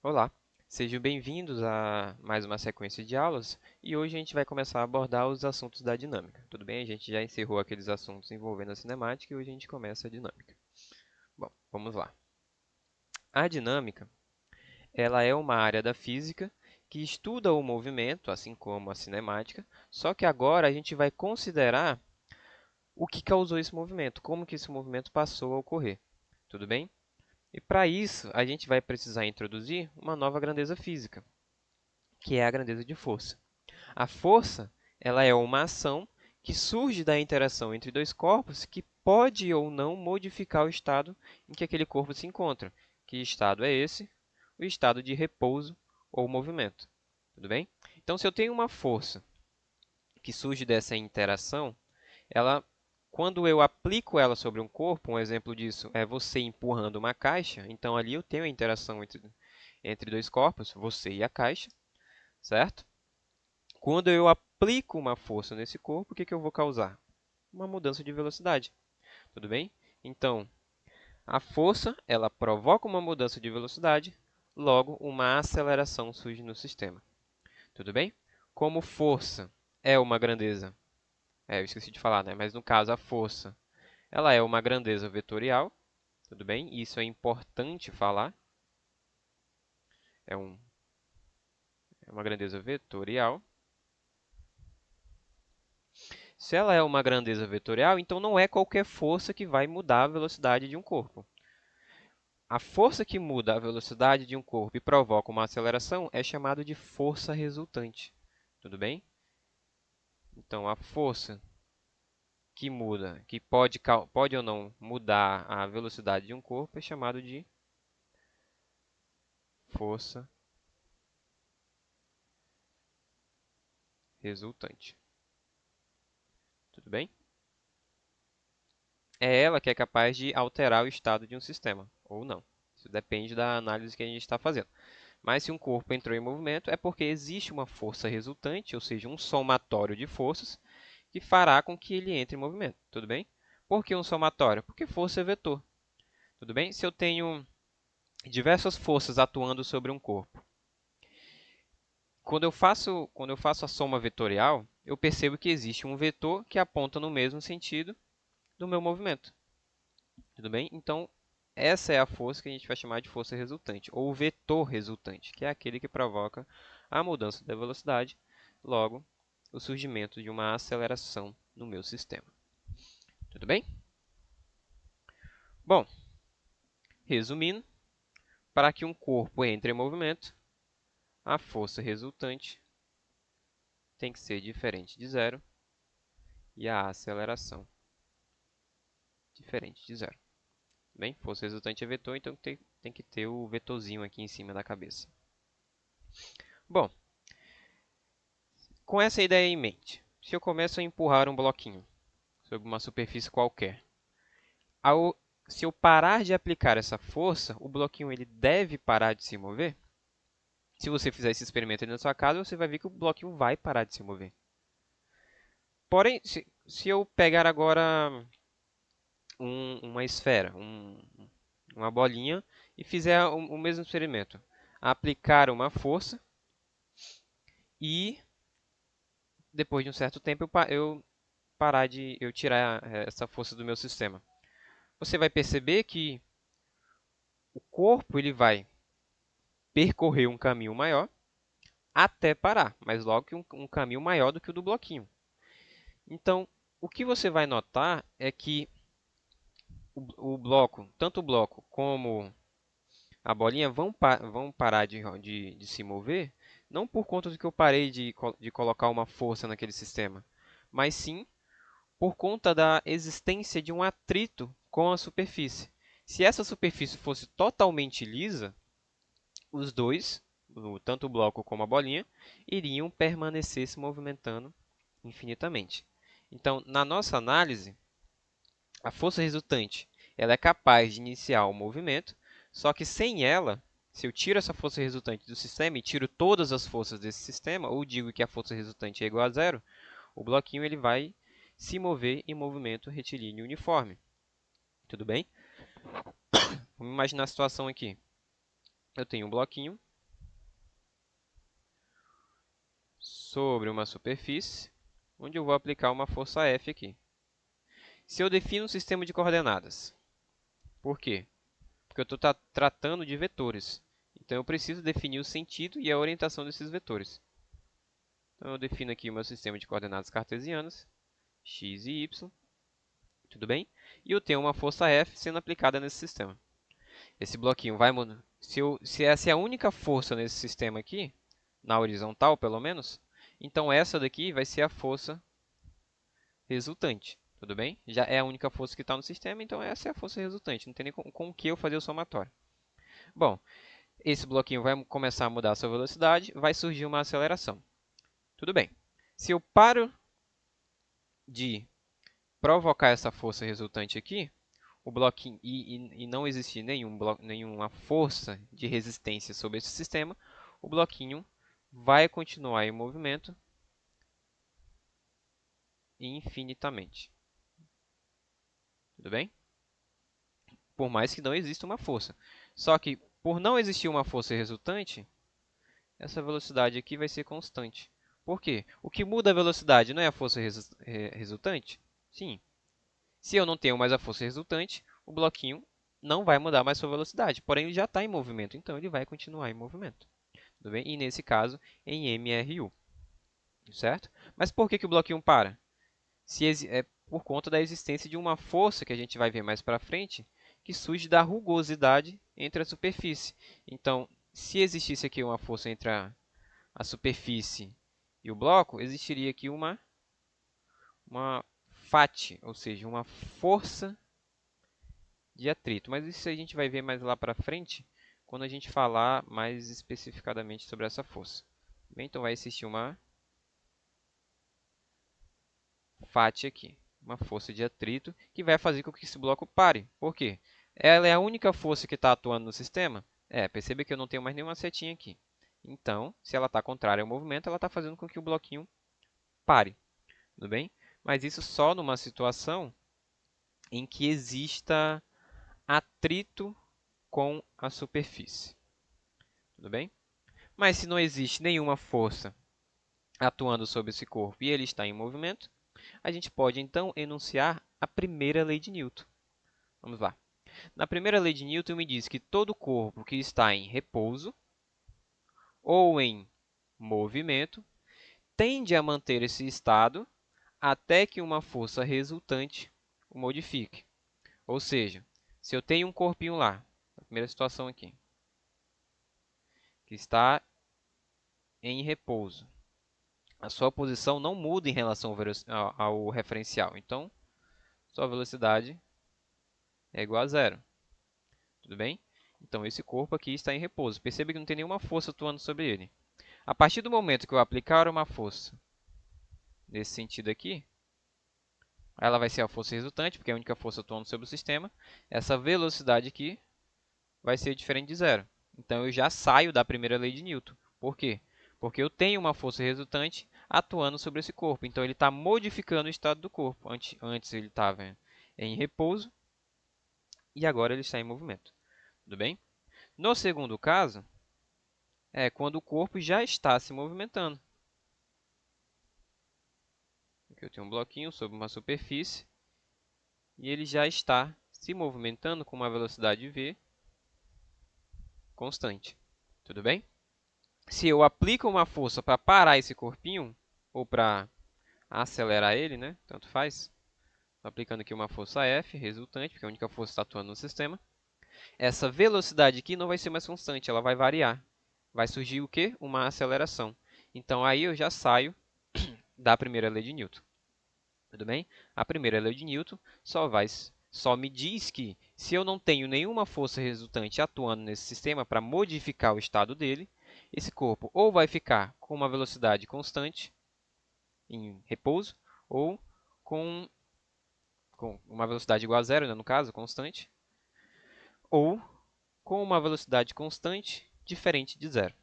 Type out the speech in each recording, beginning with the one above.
Olá, sejam bem-vindos a mais uma sequência de aulas e hoje a gente vai começar a abordar os assuntos da dinâmica. Tudo bem? A gente já encerrou aqueles assuntos envolvendo a cinemática e hoje a gente começa a dinâmica. Bom, vamos lá. A dinâmica, ela é uma área da física que estuda o movimento, assim como a cinemática, só que agora a gente vai considerar o que causou esse movimento, como que esse movimento passou a ocorrer. Tudo bem? E para isso, a gente vai precisar introduzir uma nova grandeza física, que é a grandeza de força. A força, ela é uma ação que surge da interação entre dois corpos que pode ou não modificar o estado em que aquele corpo se encontra. Que estado é esse? O estado de repouso ou movimento. Tudo bem? Então, se eu tenho uma força que surge dessa interação, ela, quando eu aplico ela sobre um corpo, um exemplo disso é você empurrando uma caixa, então ali eu tenho a interação entre dois corpos, você e a caixa, certo? Quando eu aplico uma força nesse corpo, o que eu vou causar? Uma mudança de velocidade, tudo bem? Então, a força, ela provoca uma mudança de velocidade, logo uma aceleração surge no sistema, tudo bem? Como força é uma grandeza, eu esqueci de falar, né? Mas no caso a força, ela é uma grandeza vetorial, tudo bem? Isso é importante falar, é, um, é uma grandeza vetorial. Se ela é uma grandeza vetorial, então não é qualquer força que vai mudar a velocidade de um corpo. A força que muda a velocidade de um corpo e provoca uma aceleração é chamada de força resultante. Tudo bem? Então, a força que muda, que pode ou não mudar a velocidade de um corpo, é chamada de força resultante. Tudo bem? É ela que é capaz de alterar o estado de um sistema, ou não. Isso depende da análise que a gente está fazendo. Mas se um corpo entrou em movimento, é porque existe uma força resultante, ou seja, um somatório de forças, que fará com que ele entre em movimento. Tudo bem? Por que um somatório? Porque força é vetor. Tudo bem? Se eu tenho diversas forças atuando sobre um corpo, quando eu faço a soma vetorial, eu percebo que existe um vetor que aponta no mesmo sentido do meu movimento. Tudo bem? Então, essa é a força que a gente vai chamar de força resultante, ou vetor resultante, que é aquele que provoca a mudança da velocidade, logo, o surgimento de uma aceleração no meu sistema. Tudo bem? Bom, resumindo, para que um corpo entre em movimento, a força resultante tem que ser diferente de zero e a aceleração diferente de zero. Bem, força resultante é vetor, então tem que ter o vetorzinho aqui em cima da cabeça. Bom, com essa ideia em mente, se eu começo a empurrar um bloquinho sobre uma superfície qualquer, ao, se eu parar de aplicar essa força, o bloquinho ele deve parar de se mover? Se você fizer esse experimento aí na sua casa, você vai ver que o bloquinho vai parar de se mover. Porém, se eu pegar agora uma esfera, uma bolinha, e fizer o mesmo experimento, aplicar uma força e depois de um certo tempo eu tirar essa força do meu sistema, você vai perceber que o corpo ele vai percorrer um caminho maior até parar, mas logo que um caminho maior do que o do bloquinho. Então, o que você vai notar é que o bloco, tanto o bloco como a bolinha vão parar de se mover, não por conta de que eu parei de colocar uma força naquele sistema, mas sim por conta da existência de um atrito com a superfície. Se essa superfície fosse totalmente lisa, os dois, tanto o bloco como a bolinha, iriam permanecer se movimentando infinitamente. Então, na nossa análise, a força resultante ela é capaz de iniciar o movimento, só que sem ela, se eu tiro essa força resultante do sistema e tiro todas as forças desse sistema, ou digo que a força resultante é igual a zero, o bloquinho ele vai se mover em movimento retilíneo uniforme. Tudo bem? Vamos imaginar a situação aqui. Eu tenho um bloquinho sobre uma superfície, onde eu vou aplicar uma força F aqui. Se eu defino um sistema de coordenadas, por quê? Porque eu estou tratando de vetores. Então, eu preciso definir o sentido e a orientação desses vetores. Então, eu defino aqui o meu sistema de coordenadas cartesianas, x e y, tudo bem? E eu tenho uma força F sendo aplicada nesse sistema. Esse bloquinho vai mudar. Se essa é a única força nesse sistema aqui, na horizontal pelo menos, então essa daqui vai ser a força resultante, tudo bem? Já é a única força que está no sistema, então essa é a força resultante, não tem nem com o que eu fazer o somatório. Bom, esse bloquinho vai começar a mudar a sua velocidade, vai surgir uma aceleração. Tudo bem. Se eu paro de provocar essa força resultante aqui, o bloquinho e não existir nenhuma força de resistência sobre esse sistema, o bloquinho vai continuar em movimento infinitamente. Tudo bem? Por mais que não exista uma força. Só que, por não existir uma força resultante, essa velocidade aqui vai ser constante. Por quê? O que muda a velocidade não é a força resultante? Sim. Se eu não tenho mais a força resultante, o bloquinho não vai mudar mais sua velocidade. Porém, ele já está em movimento, então ele vai continuar em movimento. Tudo bem? E nesse caso, em MRU. Certo? Mas por que o bloquinho para? É por conta da existência de uma força que a gente vai ver mais para frente, que surge da rugosidade entre a superfície. Então, se existisse aqui uma força entre a superfície e o bloco, existiria aqui uma FAT, ou seja, uma força de atrito. Mas isso a gente vai ver mais lá para frente, quando a gente falar mais especificadamente sobre essa força. Bem, então vai existir uma FAT aqui, uma força de atrito, que vai fazer com que esse bloco pare. Por quê? Ela é a única força que está atuando no sistema? Perceba que eu não tenho mais nenhuma setinha aqui. Então, se ela está contrária ao movimento, ela está fazendo com que o bloquinho pare. Tudo bem? Mas isso só numa situação em que exista atrito com a superfície. Tudo bem? Mas se não existe nenhuma força atuando sobre esse corpo e ele está em movimento, a gente pode então enunciar a primeira lei de Newton. Vamos lá. Na primeira lei de Newton me diz que todo corpo que está em repouso ou em movimento tende a manter esse estado até que uma força resultante o modifique. Ou seja, se eu tenho um corpinho lá, na primeira situação aqui, que está em repouso, a sua posição não muda em relação ao referencial. Então, sua velocidade é igual a zero. Tudo bem? Então, esse corpo aqui está em repouso. Perceba que não tem nenhuma força atuando sobre ele. A partir do momento que eu aplicar uma força nesse sentido aqui, ela vai ser a força resultante, porque é a única força atuando sobre o sistema. Essa velocidade aqui vai ser diferente de zero. Então, eu já saio da primeira lei de Newton. Por quê? Porque eu tenho uma força resultante atuando sobre esse corpo. Então, ele está modificando o estado do corpo. Antes ele estava em repouso e agora ele está em movimento. Tudo bem? No segundo caso, é quando o corpo já está se movimentando. Aqui eu tenho um bloquinho sobre uma superfície e ele já está se movimentando com uma velocidade v constante. Tudo bem? Se eu aplico uma força para parar esse corpinho, ou para acelerar ele, né? Tanto faz. Estou aplicando aqui uma força F, resultante, porque é a única força que está atuando no sistema. Essa velocidade aqui não vai ser mais constante, ela vai variar. Vai surgir o quê? Uma aceleração. Então, aí eu já saio da primeira lei de Newton. Tudo bem? A primeira lei de Newton só me diz que se eu não tenho nenhuma força resultante atuando nesse sistema para modificar o estado dele, esse corpo ou vai ficar com uma velocidade constante em repouso ou com uma velocidade igual a zero, né, no caso, constante, ou com uma velocidade constante diferente de zero.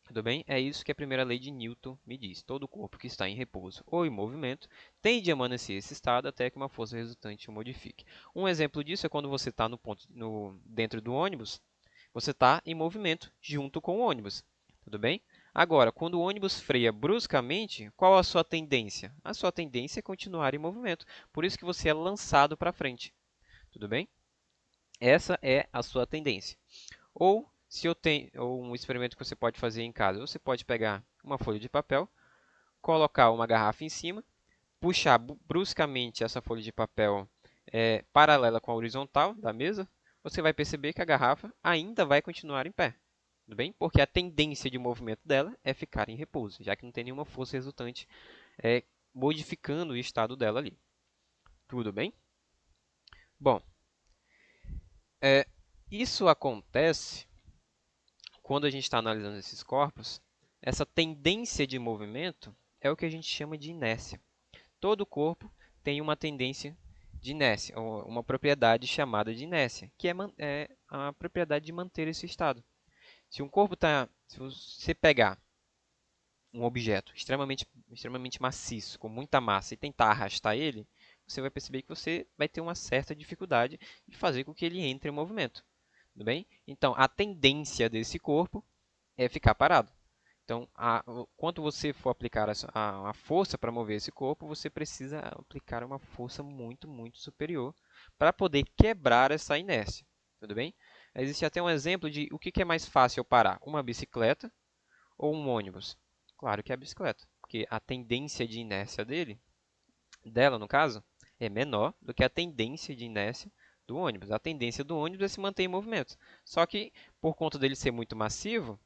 Tudo bem? É isso que a primeira lei de Newton me diz. Todo corpo que está em repouso ou em movimento tende a permanecer esse estado até que uma força resultante o modifique. Um exemplo disso é quando você está dentro do ônibus, você está em movimento junto com o ônibus. Tudo bem? Agora, quando o ônibus freia bruscamente, qual a sua tendência? A sua tendência é continuar em movimento. Por isso que você é lançado para frente. Tudo bem? Essa é a sua tendência. Ou, se eu tenho, ou um experimento que você pode fazer em casa, você pode pegar uma folha de papel, colocar uma garrafa em cima, puxar bruscamente essa folha de papel paralela com a horizontal da mesa, você vai perceber que a garrafa ainda vai continuar em pé. Tudo bem? Porque a tendência de movimento dela é ficar em repouso, já que não tem nenhuma força resultante modificando o estado dela ali. Tudo bem? Bom, isso acontece quando a gente está analisando esses corpos. Essa tendência de movimento é o que a gente chama de inércia. Todo corpo tem uma tendência de inércia, ou uma propriedade chamada de inércia, que é a propriedade de manter esse estado. Se um corpo se você pegar um objeto extremamente maciço, com muita massa, e tentar arrastar ele, você vai perceber que você vai ter uma certa dificuldade de fazer com que ele entre em movimento. Tudo bem? Então, a tendência desse corpo é ficar parado. Então, quando você for aplicar a força para mover esse corpo, você precisa aplicar uma força muito, muito superior para poder quebrar essa inércia. Tudo bem? Existe até um exemplo de o que é mais fácil parar, uma bicicleta ou um ônibus. Claro que é a bicicleta, porque a tendência de inércia dela no caso, é menor do que a tendência de inércia do ônibus. A tendência do ônibus é se manter em movimento. Só que, por conta dele ser muito massivo,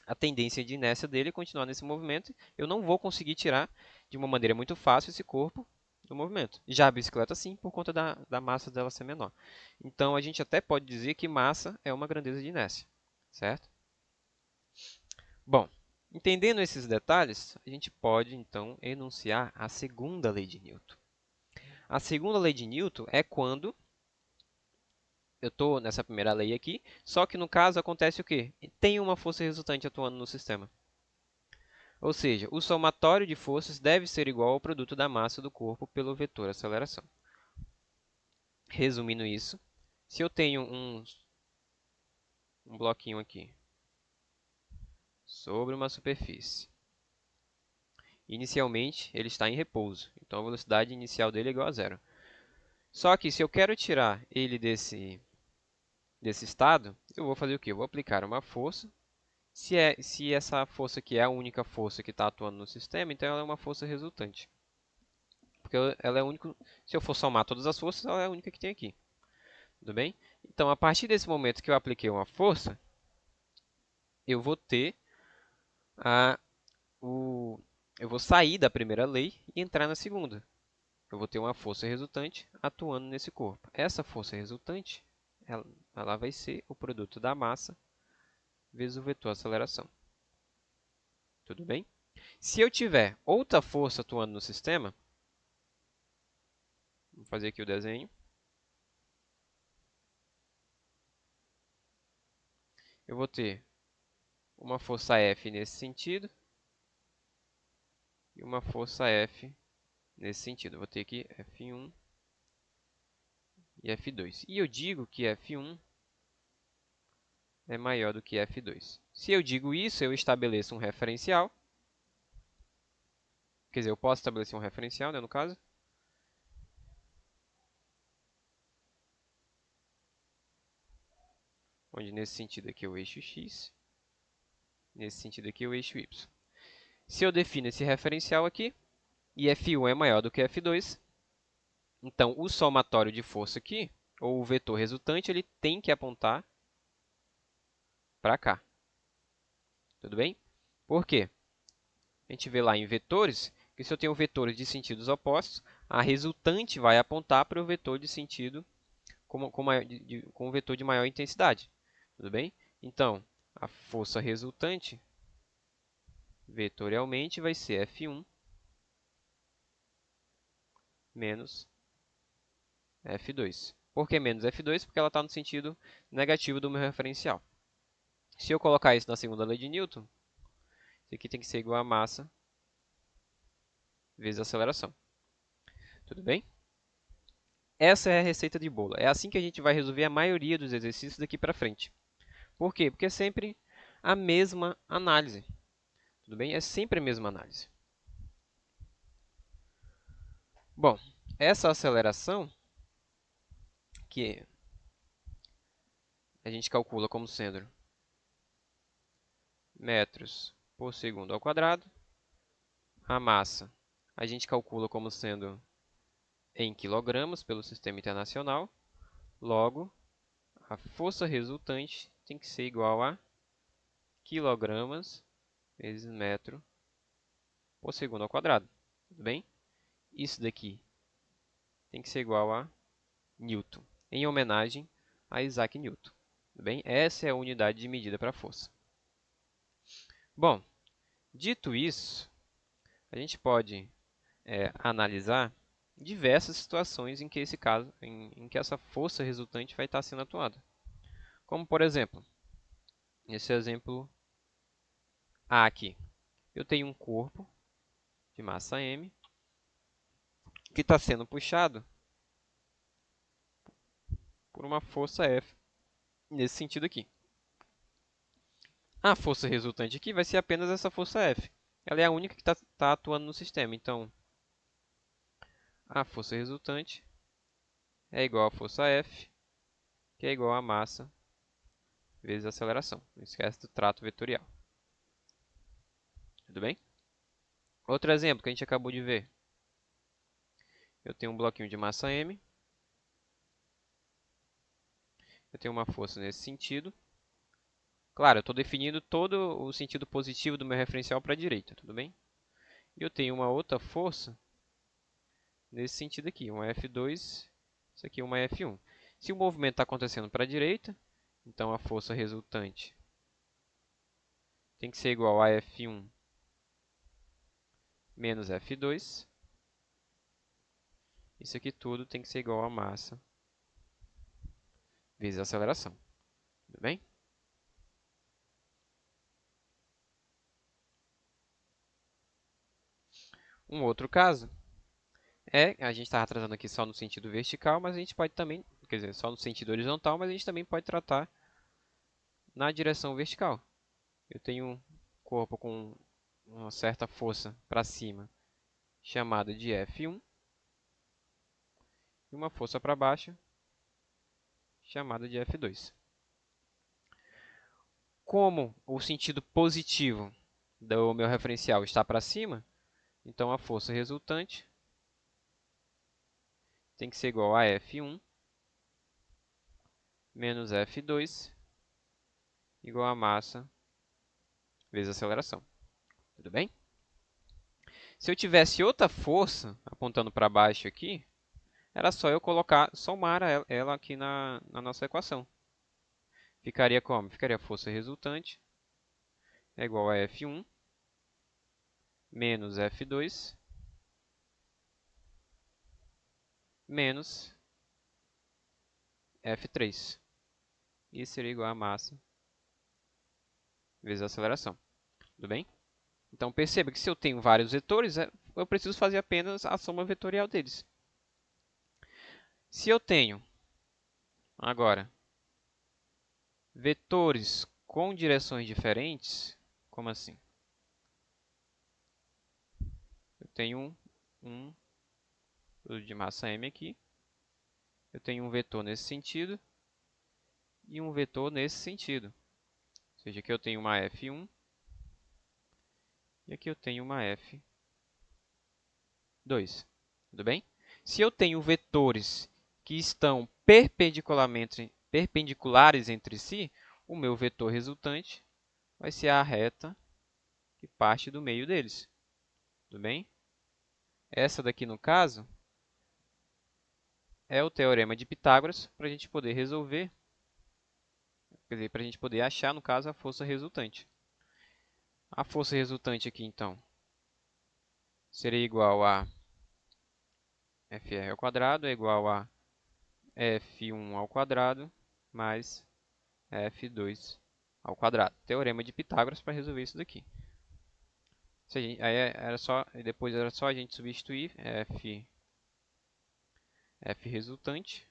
a tendência de inércia dele é continuar nesse movimento. Eu não vou conseguir tirar de uma maneira muito fácil esse corpo do movimento. Já a bicicleta, sim, por conta da massa dela ser menor. Então, a gente até pode dizer que massa é uma grandeza de inércia, certo? Bom, entendendo esses detalhes, a gente pode, então, enunciar a segunda lei de Newton. A segunda lei de Newton é quando eu estou nessa primeira lei aqui, só que no caso acontece o quê? Tem uma força resultante atuando no sistema. Ou seja, o somatório de forças deve ser igual ao produto da massa do corpo pelo vetor aceleração. Resumindo isso, se eu tenho um bloquinho aqui sobre uma superfície, inicialmente ele está em repouso, então a velocidade inicial dele é igual a zero. Só que se eu quero tirar ele desse estado, eu vou fazer o quê? Eu vou aplicar uma força. Se essa força aqui é a única força que está atuando no sistema, então ela é uma força resultante. Porque ela é a única. Se eu for somar todas as forças, ela é a única que tem aqui. Tudo bem? Então, a partir desse momento que eu apliquei uma força, eu vou ter a, eu vou sair da primeira lei e entrar na segunda. Eu vou ter uma força resultante atuando nesse corpo. Essa força resultante, ela vai ser o produto da massa vezes o vetor aceleração. Tudo bem? Se eu tiver outra força atuando no sistema, vou fazer aqui o desenho. Eu vou ter uma força F nesse sentido e uma força F nesse sentido. Eu vou ter aqui F1 e F2. E eu digo que F1 é maior do que F2. Se eu digo isso, eu estabeleço um referencial. Quer dizer, eu posso estabelecer um referencial, né, no caso. Onde nesse sentido aqui é o eixo X. Nesse sentido aqui é o eixo Y. Se eu defino esse referencial aqui, e F1 é maior do que F2, então o somatório de força aqui, ou o vetor resultante, ele tem que apontar para cá. Tudo bem? Por quê? A gente vê lá em vetores, que se eu tenho vetores de sentidos opostos, a resultante vai apontar para o vetor de sentido com o vetor de maior intensidade. Tudo bem? Então, a força resultante, vetorialmente, vai ser F1 menos F2. Por que menos F2? Porque ela está no sentido negativo do meu referencial. Se eu colocar isso na segunda lei de Newton, isso aqui tem que ser igual a massa vezes a aceleração. Tudo bem? Essa é a receita de bolo. É assim que a gente vai resolver a maioria dos exercícios daqui para frente. Por quê? Porque é sempre a mesma análise. Tudo bem? É sempre a mesma análise. Bom, essa aceleração, que a gente calcula como sendo metros por segundo ao quadrado, a massa a gente calcula como sendo em quilogramas pelo sistema internacional, logo, a força resultante tem que ser igual a quilogramas vezes metro por segundo ao quadrado. Tudo bem? Isso daqui tem que ser igual a Newton, em homenagem a Isaac Newton. Tudo bem? Essa é a unidade de medida para a força. Bom, dito isso, a gente pode analisar diversas situações em que esse caso, em que essa força resultante vai estar sendo atuada. Como, por exemplo, nesse exemplo A aqui. Eu tenho um corpo de massa M que está sendo puxado por uma força F nesse sentido aqui. A força resultante aqui vai ser apenas essa força F. Ela é a única que está atuando no sistema. Então, a força resultante é igual à força F, que é igual à massa vezes a aceleração. Não esquece do trato vetorial. Tudo bem? Outro exemplo que a gente acabou de ver. Eu tenho um bloquinho de massa M. Eu tenho uma força nesse sentido. Claro, eu estou definindo todo o sentido positivo do meu referencial para a direita, tudo bem? E eu tenho uma outra força nesse sentido aqui, uma F2, isso aqui é uma F1. Se o movimento está acontecendo para a direita, então a força resultante tem que ser igual a F1 menos F2. Isso aqui tudo tem que ser igual a massa vezes a aceleração. Tudo bem? Um outro caso a gente estava tratando aqui só no sentido vertical, mas a gente pode também, quer dizer, só no sentido horizontal, mas a gente também pode tratar na direção vertical. Eu tenho um corpo com uma certa força para cima, chamada de F1, e uma força para baixo, chamada de F2. Como o sentido positivo do meu referencial está para cima, então a força resultante tem que ser igual a F1 menos F2 igual a massa vezes a aceleração. Tudo bem? Se eu tivesse outra força apontando para baixo aqui, era só eu somar ela aqui na nossa equação. Ficaria como? Ficaria a força resultante é igual a F1 menos F2 menos F3. Isso seria igual a massa vezes a aceleração. Tudo bem? Então perceba que se eu tenho vários vetores, eu preciso fazer apenas a soma vetorial deles. Se eu tenho, agora, vetores com direções diferentes, como assim? Eu tenho um de massa m aqui, eu tenho um vetor nesse sentido e um vetor nesse sentido. Ou seja, aqui eu tenho uma F1 e aqui eu tenho uma F2. Tudo bem? Se eu tenho vetores que estão perpendiculares entre si, o meu vetor resultante vai ser a reta que parte do meio deles. Tudo bem? Essa daqui, no caso, é o teorema de Pitágoras para a gente poder resolver, quer dizer, para a gente poder achar, no caso, a força resultante. A força resultante aqui, então, seria igual a FR ao quadrado é igual a F1 ao quadrado mais F2 ao quadrado. Teorema de Pitágoras para resolver isso daqui. Depois era só a gente substituir F resultante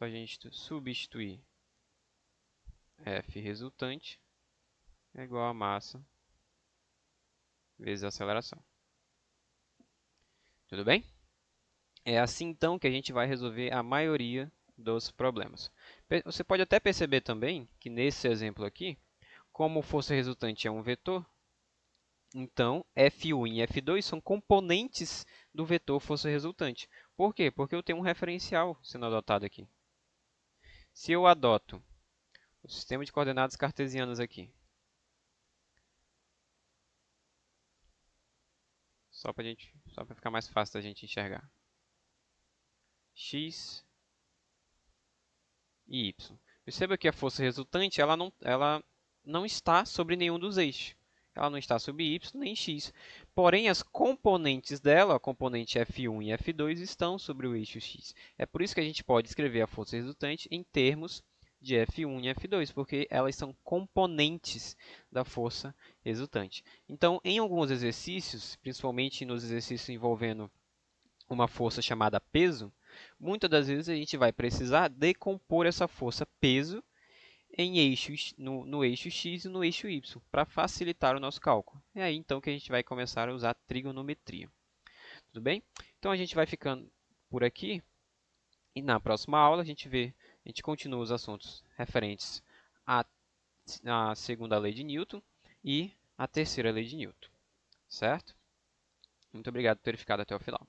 Só a gente substituir F resultante é igual a massa vezes a aceleração. Tudo bem? É assim então que a gente vai resolver a maioria dos problemas. Você pode até perceber também que nesse exemplo aqui, como força resultante é um vetor, então F1 e F2 são componentes do vetor força resultante. Por quê? Porque eu tenho um referencial sendo adotado aqui. Se eu adoto o sistema de coordenadas cartesianas aqui, só para ficar mais fácil da gente enxergar, x e y. Perceba que a força resultante ela não está sobre nenhum dos eixos. Ela não está sobre y nem x. Porém, as componentes dela, a componente F1 e F2, estão sobre o eixo x. É por isso que a gente pode escrever a força resultante em termos de F1 e F2, porque elas são componentes da força resultante. Então, em alguns exercícios, principalmente nos exercícios envolvendo uma força chamada peso, muitas das vezes a gente vai precisar decompor essa força peso em eixos, no eixo x e no eixo y, para facilitar o nosso cálculo. É aí então que a gente vai começar a usar trigonometria. Tudo bem? Então a gente vai ficando por aqui e na próxima aula a gente continua os assuntos referentes à segunda lei de Newton e à terceira lei de Newton. Certo? Muito obrigado por ter ficado até o final.